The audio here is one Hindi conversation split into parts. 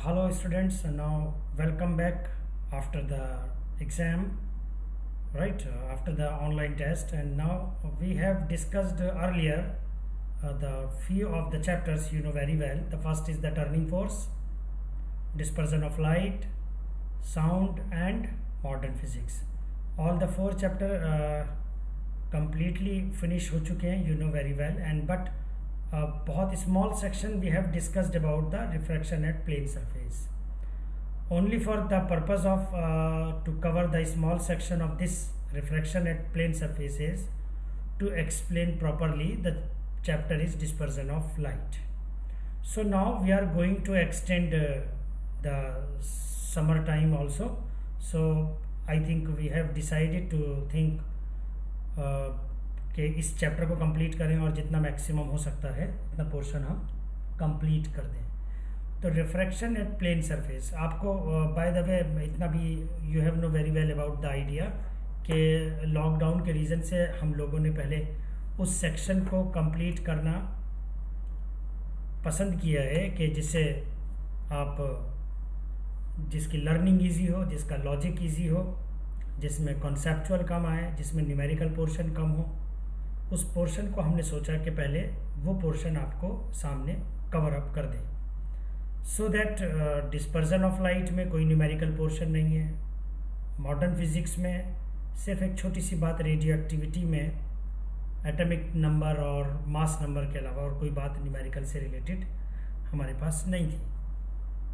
Hello students, now welcome back after the exam, right? After the online test, and now we have discussed earlier the few of the chapters you know very well. The first is the turning force, dispersion of light, sound, and modern physics. All the four chapter completely finish हो चुके हैं, you know very well, and but बहुत small section we have discussed about the refraction at plane surface. Only for the purpose of to cover the small section of this refraction at plane surfaces, to explain properly the chapter is dispersion of light. So now we are going to extend the summer time also. So I think we have decided to think कि इस चैप्टर को कंप्लीट करें और जितना मैक्सिमम हो सकता है उतना पोर्शन हम कंप्लीट कर दें. तो रिफ्रैक्शन एट प्लेन सरफेस, आपको बाय द वे इतना भी you have no very well about the idea कि लॉकडाउन के रीज़न से हम लोगों ने पहले उस सेक्शन को कंप्लीट करना पसंद किया है कि जिससे आप जिसकी लर्निंग इजी हो, जिसका लॉजिक इजी हो, जिसमें कॉन्सेप्चुअल कम आए, जिसमें न्यूमेरिकल पोर्शन कम हो, उस पोर्शन को हमने सोचा कि पहले वो पोर्शन आपको सामने कवर अप कर दें. So that dispersion of light में कोई न्यूमेरिकल पोर्शन नहीं है. मॉडर्न फिजिक्स में सिर्फ एक छोटी सी बात, रेडियो एक्टिविटी में एटॉमिक नंबर और मास नंबर के अलावा और कोई बात न्यूमेरिकल से रिलेटेड हमारे पास नहीं थी.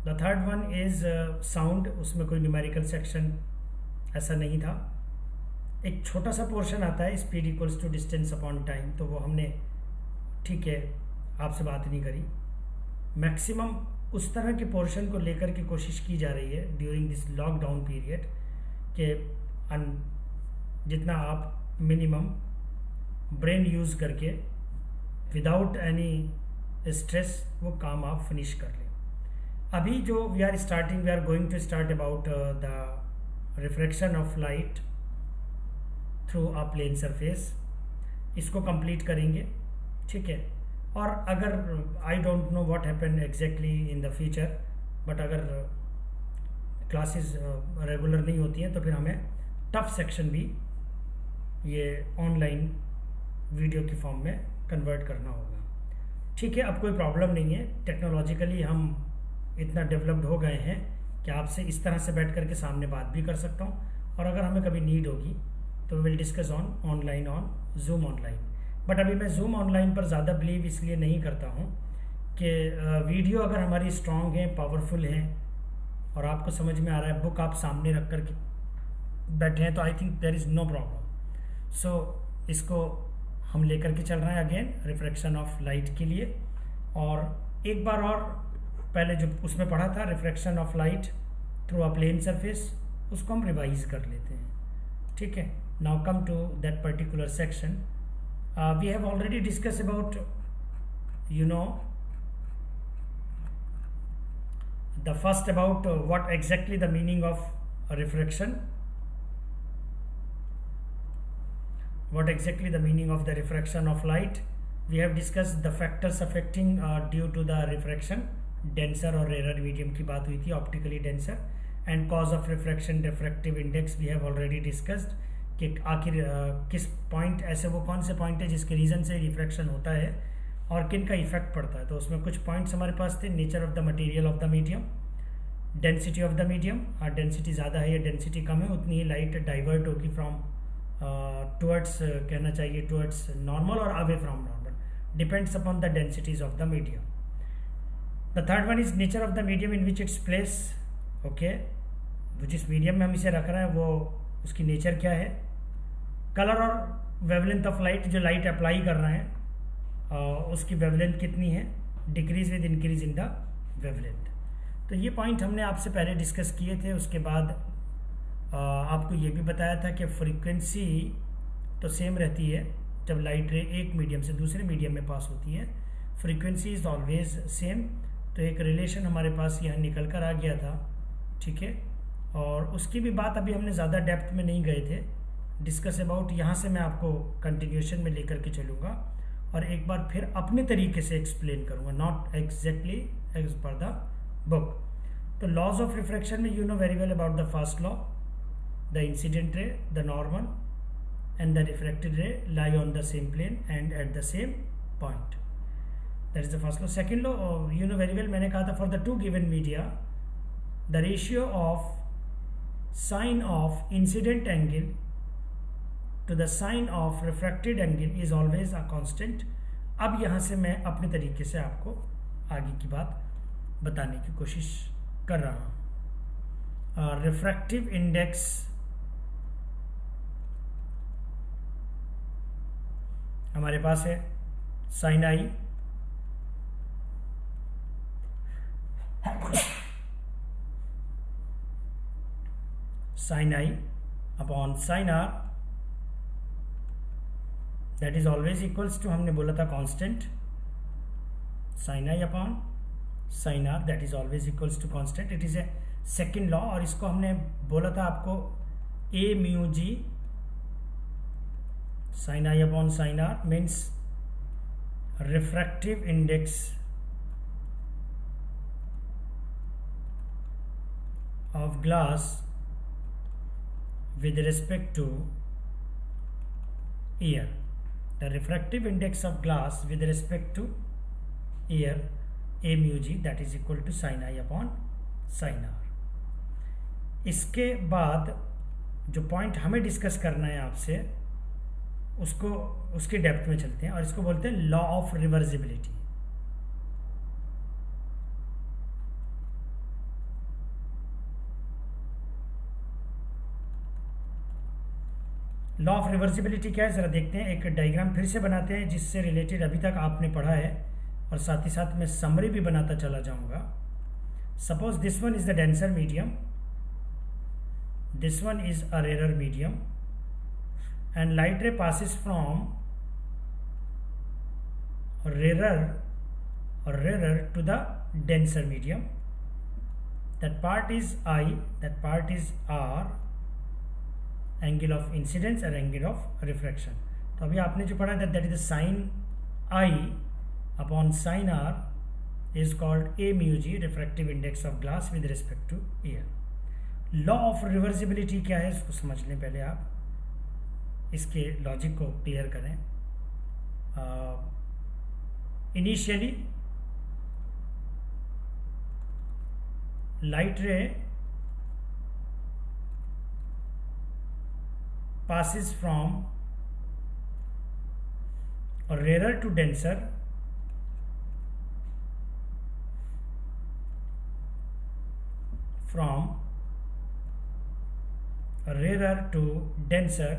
The third one is sound, उसमें कोई न्यूमेरिकल सेक्शन ऐसा नहीं था. एक छोटा सा पोर्शन आता है speed equals to distance upon time, तो वो हमने ठीक है आपसे बात नहीं करी. मैक्सिमम उस तरह के पोर्शन को लेकर के कोशिश की जा रही है ड्यूरिंग दिस लॉकडाउन पीरियड कि जितना आप मिनिमम ब्रेन यूज़ करके विदाउट एनी स्ट्रेस वो काम आप फिनिश कर लें. अभी जो we are going to start about the refraction of light through a plane surface, इसको कंप्लीट करेंगे, ठीक है. और अगर I don't know what happen exactly in the future, but अगर क्लासेस रेगुलर नहीं होती हैं तो फिर हमें टफ सेक्शन भी ये ऑनलाइन वीडियो की फॉर्म में कन्वर्ट करना होगा, ठीक है. अब कोई प्रॉब्लम नहीं है, टेक्नोलॉजिकली हम इतना डेवलप्ड हो गए हैं कि आपसे इस तरह से बैठ करके सामने बात भी कर सकता हूँ, और अगर हमें कभी नीड होगी तो will discuss online on zoom online. But अभी मैं जूम ऑनलाइन पर ज़्यादा बिलीव इसलिए नहीं करता हूँ कि वीडियो अगर हमारी स्ट्रॉन्ग है, पावरफुल हैं और आपको समझ में आ रहा है, बुक आप सामने रख कर के बैठे हैं, तो I think there is no problem. So इसको हम लेकर के चल रहे हैं अगेन रिफ्रैक्शन ऑफ लाइट के लिए. और एक बार और पहले जो उसमें पढ़ा था refraction of light through a plane surface, उसको हम रिवाइज कर लेते हैं, ठीक है. Now come to that particular section. We have already discuss about you know the first about what exactly the meaning of refraction, what exactly the meaning of the refraction of light. We have discussed the factors affecting due to the refraction, denser और rarer medium की बात हुई थी, optically denser, and cause of refraction, refractive index we have already discussed कि आखिर किस पॉइंट, ऐसे वो कौन से पॉइंट है जिसके रीज़न से रिफ्रैक्शन होता है और किन का इफेक्ट पड़ता है. तो उसमें कुछ पॉइंट्स हमारे पास थे. Nature of the material of the medium, density of the medium, density ज़्यादा है या डेंसिटी कम है उतनी ही लाइट डाइवर्ट होगी फ्रॉम टुवर्ड्स, कहना चाहिए टुवर्ड्स नॉर्मल और away from normal, depends upon the densities of the medium. The third one is nature of the medium in which its place. Okay, जिस मीडियम में हम इसे रख रहे हैं वो उसकी नेचर क्या है. कलर और वेवलेंथ ऑफ लाइट, जो लाइट अप्लाई कर रहे हैं उसकी वेवलेंथ कितनी है, decrease with increase in the wavelength. तो ये पॉइंट हमने आपसे पहले डिस्कस किए थे. उसके बाद आपको ये भी बताया था कि फ्रीक्वेंसी तो सेम रहती है जब लाइट रे एक मीडियम से दूसरे मीडियम में पास होती है, फ्रीक्वेंसी इज़ ऑलवेज सेम. तो एक रिलेशन हमारे पास यहाँ निकल कर आ गया था, ठीक है. और उसकी भी बात अभी हमने ज़्यादा डेप्थ में नहीं गए थे डिस्कस अबाउट. यहाँ से मैं आपको कंटिन्यूशन में लेकर के चलूँगा और एक बार फिर अपने तरीके से एक्सप्लेन करूँगा, not exactly as per the book. तो लॉज ऑफ रिफ्रैक्शन में you know very well about the first law, the incident ray, the normal and the refracted ray lie on the same plane and at the same point. That is the first law. Second law, you know very well, मैंने कहा था for the two given media the ratio of sine of incident angle to the sine of refracted angle is always a constant. अब यहाँ से मैं अपने तरीके से आपको आगे की बात बताने की कोशिश कर रहा हूँ. रिफ्रैक्टिव इंडेक्स हमारे पास है sine I upon sine R, that is always equals to, हमने बोला था constant, sine I upon sine R that is always equals to constant. It is a second law और इसको हमने बोला था आपको ए म्यू जी sin I upon sin R means refractive index of glass with respect to air. The refractive index of glass with respect to air, a mu g, that is equal to sin I upon sin R. इसके बाद जो पॉइंट हमें डिस्कस करना है आपसे, उसको उसके डेप्थ में चलते हैं और इसको बोलते हैं law of reversibility. Law of reversibility क्या है जरा देखते हैं. एक डायग्राम फिर से बनाते हैं जिससे रिलेटेड अभी तक आपने पढ़ा है और साथ ही साथ मैं समरी भी बनाता चला जाऊंगा. Suppose this one is the denser medium, this one is a rare medium, and light ray passes from rarer to the denser medium. That part is I, that part is R, angle of incidence and angle of refraction. तो अभी आपने जो पढ़ा that is the sin I upon sin R is called A mu g, refractive index of glass with respect to air. Law of reversibility क्या है इसको समझ लें पहले आप, इसके लॉजिक को क्लियर करें. इनिशियली लाइट रे passes from rarer to denser, from rarer to denser,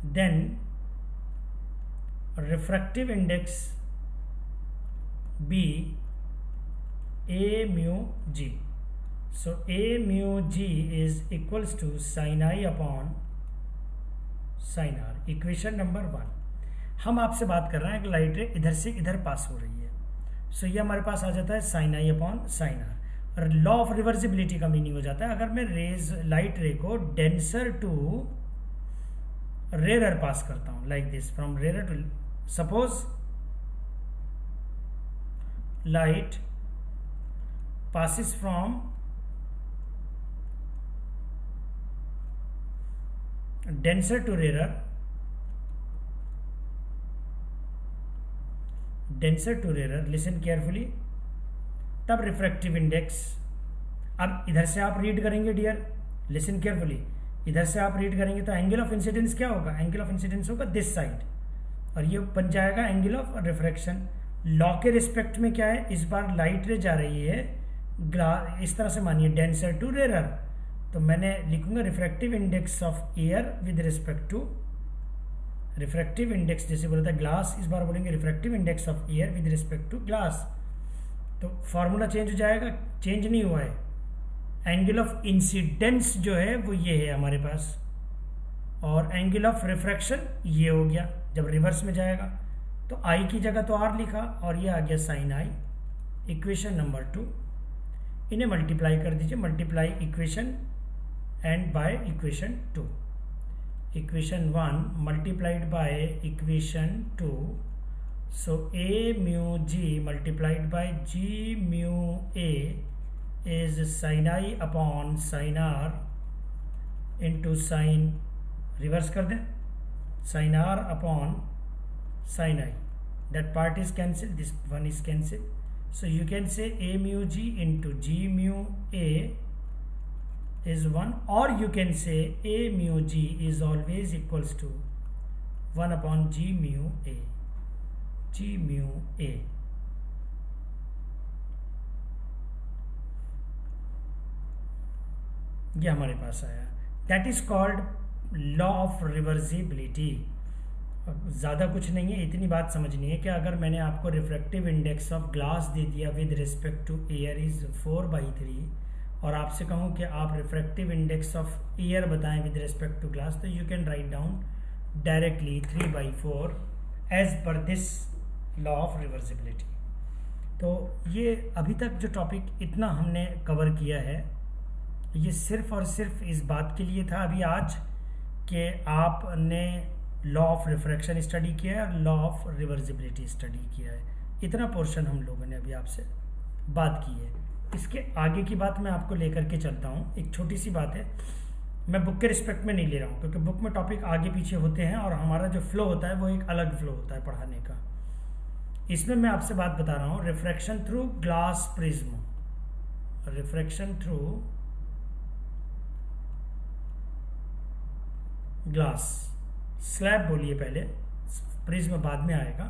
then refractive index be A mu g. So A mu g is equals to sin I upon sin R. Equation number 1. हम आपसे बात कर रहे हैं कि लाइट रे इधर से इधर पास हो रही है, सो ये हमारे पास आ जाता है sin I upon sin R. और लॉ ऑफ रिवर्सिबिलिटी का मीनिंग हो जाता है अगर मैं लाइट रे को डेंसर टू रेयर पास करता हूं, like this, from rare to, suppose light passes from denser to rarer, listen carefully, तब रिफ्रैक्टिव इंडेक्स, अब इधर से आप रीड करेंगे डियर, लिसन केयरफुली, इधर से आप रीड करेंगे तो एंगल ऑफ इंसिडेंस क्या होगा, एंगल ऑफ इंसिडेंस होगा दिस साइड और ये बन जाएगा एंगल ऑफ रिफ्रैक्शन. लॉ के रिस्पेक्ट में क्या है, इस बार लाइट रे जा रही है इस तरह से, मानिए डेंसर टू रेयर, तो मैंने लिखूंगा refractive index of air with respect to refractive index, जैसे बोला था ग्लास, इस बार बोलेंगे refractive index of air with respect to glass. तो फॉर्मूला चेंज हो जाएगा, चेंज नहीं हुआ है. एंगल ऑफ इंसिडेंस जो है वो ये है हमारे पास और एंगल ऑफ रिफ्रैक्शन ये हो गया. जब रिवर्स में जाएगा तो आई की जगह तो आर लिखा और ये आ गया साइन आई. इक्वेशन नंबर 2, इन्हें मल्टीप्लाई कर दीजिए, multiply equation and by equation 2. Equation 1 multiplied by equation 2, so a mu g multiplied by g mu a is sin I upon sin R into sin, reverse कर दें, sin R upon sin I, that part is cancelled, this one is cancelled, so you can say a mu g into g mu a is 1, or you can say a mu g is always equals to 1 upon g mu a, g mu a. ये हमारे पास आया, that is called law of reversibility. ज़्यादा कुछ नहीं है, इतनी बात समझनी है कि अगर मैंने आपको रिफ्रैक्टिव इंडेक्स ऑफ ग्लास दे दिया with respect to air is 4/3 और आपसे कहूँ कि आप रिफ्रैक्टिव इंडेक्स ऑफ एयर बताएं विद रिस्पेक्ट टू ग्लास, तो you can write down directly 3/4 as per this law of reversibility. तो ये अभी तक जो टॉपिक इतना हमने कवर किया है, ये सिर्फ और सिर्फ इस बात के लिए था अभी आज कि आपने लॉ ऑफ रिफ्रैक्शन स्टडी किया है और लॉ ऑफ रिवर्सिबिलिटी स्टडी किया है। इतना पोर्शन हम लोगों ने अभी आपसे बात की है। इसके आगे की बात मैं आपको लेकर के चलता हूँ। एक छोटी सी बात है, मैं बुक के रिस्पेक्ट में नहीं ले रहा हूँ क्योंकि बुक में टॉपिक आगे पीछे होते हैं और हमारा जो फ्लो होता है वो एक अलग फ्लो होता है पढ़ाने का। इसमें मैं आपसे बात बता रहा हूँ refraction through glass prism, refraction through glass slab बोलिए पहले, प्रिज्म बाद में आएगा,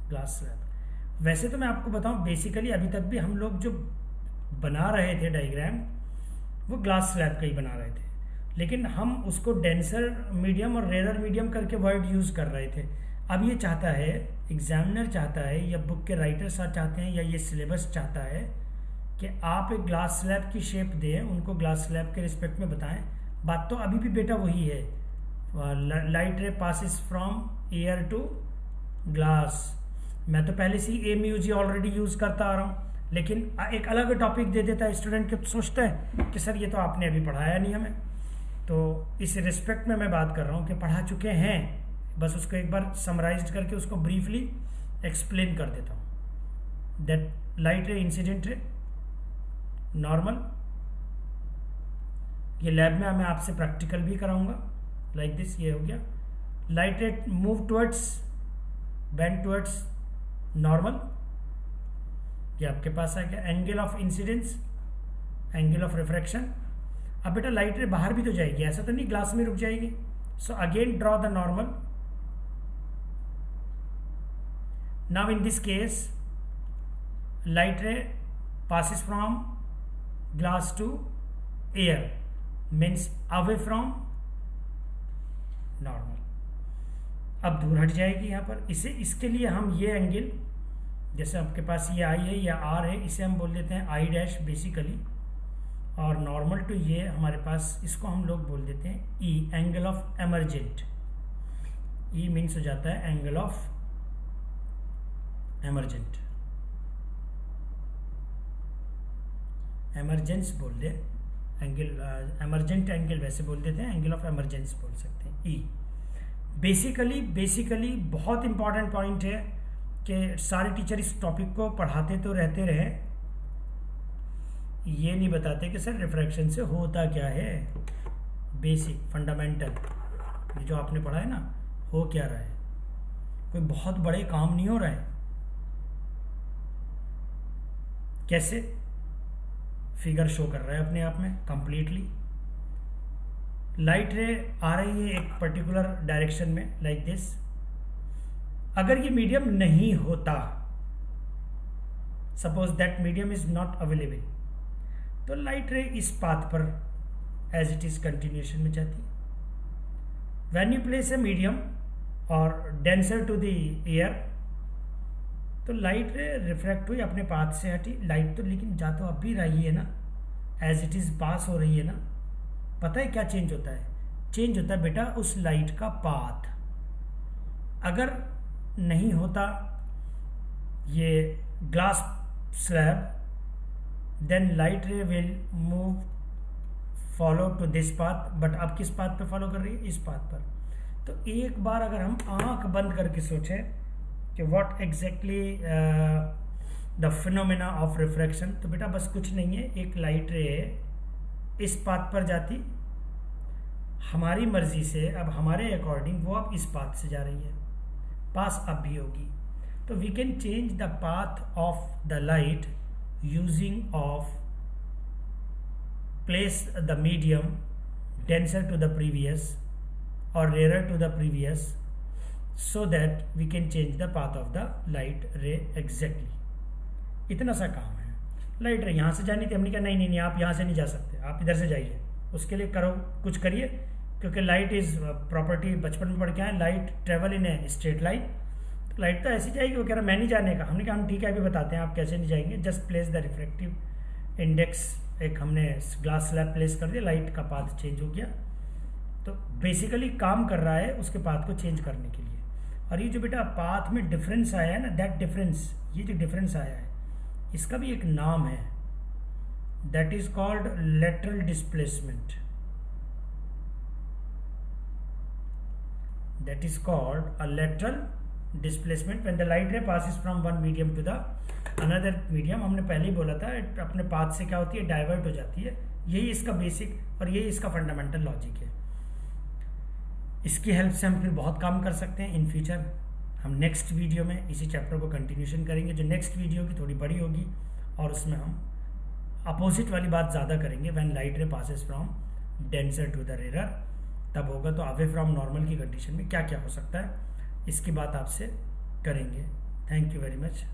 ग्लास स्लैब। वैसे तो मैं आपको बताऊं बेसिकली अभी तक भी हम लोग जो बना रहे थे डायग्राम वो ग्लास स्लैब का ही बना रहे थे, लेकिन हम उसको डेंसर मीडियम और रेयर मीडियम करके वर्ड यूज़ कर रहे थे। अब ये चाहता है, एग्जामिनर चाहता है या बुक के राइटर साहब चाहते हैं या ये सिलेबस चाहता है कि आप एक ग्लास स्लैब की शेप दें, उनको ग्लास स्लैब के रिस्पेक्ट में बताएं। बात तो अभी भी बेटा वही है, light ray passes from air to glass. मैं तो पहले से ही a mu g already use करता आ रहा हूँ, लेकिन एक अलग टॉपिक दे देता है स्टूडेंट के, तो सोचते हैं कि सर ये तो आपने अभी पढ़ाया नहीं हमें। तो इस रिस्पेक्ट में मैं बात कर रहा हूँ कि पढ़ा चुके हैं, बस उसको एक बार समराइज करके उसको ब्रीफली एक्सप्लेन कर देता हूँ। दैट लाइट रे, इंसिडेंट रे, नॉर्मल, ये लैब में मैं आपसे प्रैक्टिकल भी कराऊंगा। लाइक दिस, ये हो गया लाइट रे move towards, bend towards normal, ये आपके पास आ गया angle of incidence, angle of refraction. अब बेटा लाइट रे बाहर भी तो जाएगी, ऐसा तो नहीं ग्लास में रुक जाएगी। So again draw the normal. Now in this case light रे passes from glass to air, means away from normal। अब दूर हट जाएगी यहाँ पर, इसे इसके लिए हम ये एंगल, जैसे आपके पास ये आई है या आर है, इसे हम बोल देते हैं आई डैश बेसिकली, और नॉर्मल टू ये हमारे पास, इसको हम लोग बोल देते हैं E, angle of emergent. E means हो जाता है एंगल ऑफ एमरजेंट, एमरजेंस बोल दे, एंगल एमरजेंट एंगल वैसे बोल देते हैं, एंगल ऑफ एमरजेंस बोल सकते हैं ई। बेसिकली बहुत इंपॉर्टेंट पॉइंट है कि सारे टीचर इस टॉपिक को पढ़ाते तो रहते रहे, ये नहीं बताते कि सर रिफ्रैक्शन से होता क्या है। बेसिक फंडामेंटल जो आपने पढ़ा है ना, हो क्या रहा है, कोई बहुत बड़े काम नहीं हो रहा है। कैसे फिगर शो कर रहा है अपने आप में कंप्लीटली। लाइट रे आ रही है एक पर्टिकुलर डायरेक्शन में, लाइक दिस। अगर ये मीडियम नहीं होता, suppose that medium is not available, तो लाइट रे इस पाथ पर एज इट इज कंटिन्यूएशन में जाती है। When you place a medium और डेंसर टू द एयर, तो लाइट रे रिफ्रैक्ट हुई, अपने पाथ से हटी। लाइट तो लेकिन जा तो अब भी रही है ना, एज इट इज पास हो रही है ना। पता है क्या चेंज होता है? चेंज होता है बेटा उस लाइट का पाथ। अगर नहीं होता ये glass slab, then light ray will move follow to this path, but अब किस पाथ पे फॉलो कर रही है? इस पाथ पर। तो एक बार अगर हम आंख बंद करके सोचें कि what exactly the phenomena of refraction. तो बेटा बस कुछ नहीं है, एक लाइट रे इस पाथ पर जाती, हमारी मर्जी से अब हमारे अकॉर्डिंग वो अब इस पाथ से जा रही है, पास अब भी होगी। तो we can change the path of the light using of place the medium denser to the previous or rarer to the previous so that we can change the path of the light ray exactly। इतना सा काम है। लाइट रे यहाँ से जानी थी, हमने कहा नहीं नहीं नहीं आप यहाँ से नहीं जा सकते, आप इधर से जाइए। उसके लिए करो कुछ करिए, क्योंकि लाइट इज प्रॉपर्टी बचपन में पढ़ के आए, light travel in a straight line. तो लाइट तो ऐसी जाएगी, वो कह रहा मैं नहीं जाने का। हमने कहा हम ठीक है अभी बताते हैं आप कैसे नहीं जाएंगे। Just place the refractive index, एक हमने ग्लास स्लैब प्लेस कर दिया, लाइट का पाथ चेंज हो गया। तो बेसिकली काम कर रहा है उसके पाथ को चेंज करने के लिए। और ये जो बेटा पाथ में डिफरेंस आया है ना, दैट डिफरेंस, ये जो डिफरेंस आया है इसका भी एक नाम है, that is called lateral displacement. That is called a lateral displacement when the light ray passes from one medium to the another medium. हमने पहले ही बोला था अपने पाथ से क्या होती है, डाइवर्ट हो जाती है। यही इसका बेसिक और यही इसका फंडामेंटल लॉजिक है। इसकी हेल्प से हम फिर बहुत काम कर सकते हैं इन फ्यूचर। हम नेक्स्ट वीडियो में इसी चैप्टर को कंटिन्यूशन करेंगे, जो नेक्स्ट वीडियो की थोड़ी बड़ी होगी और उसमें हम अपोजिट वाली बात ज़्यादा करेंगे। When light ray passes from denser to the rarer, तब होगा। तो अवे फ्रॉम नॉर्मल की कंडीशन में क्या क्या हो सकता है इसकी बात आपसे करेंगे। Thank you very much.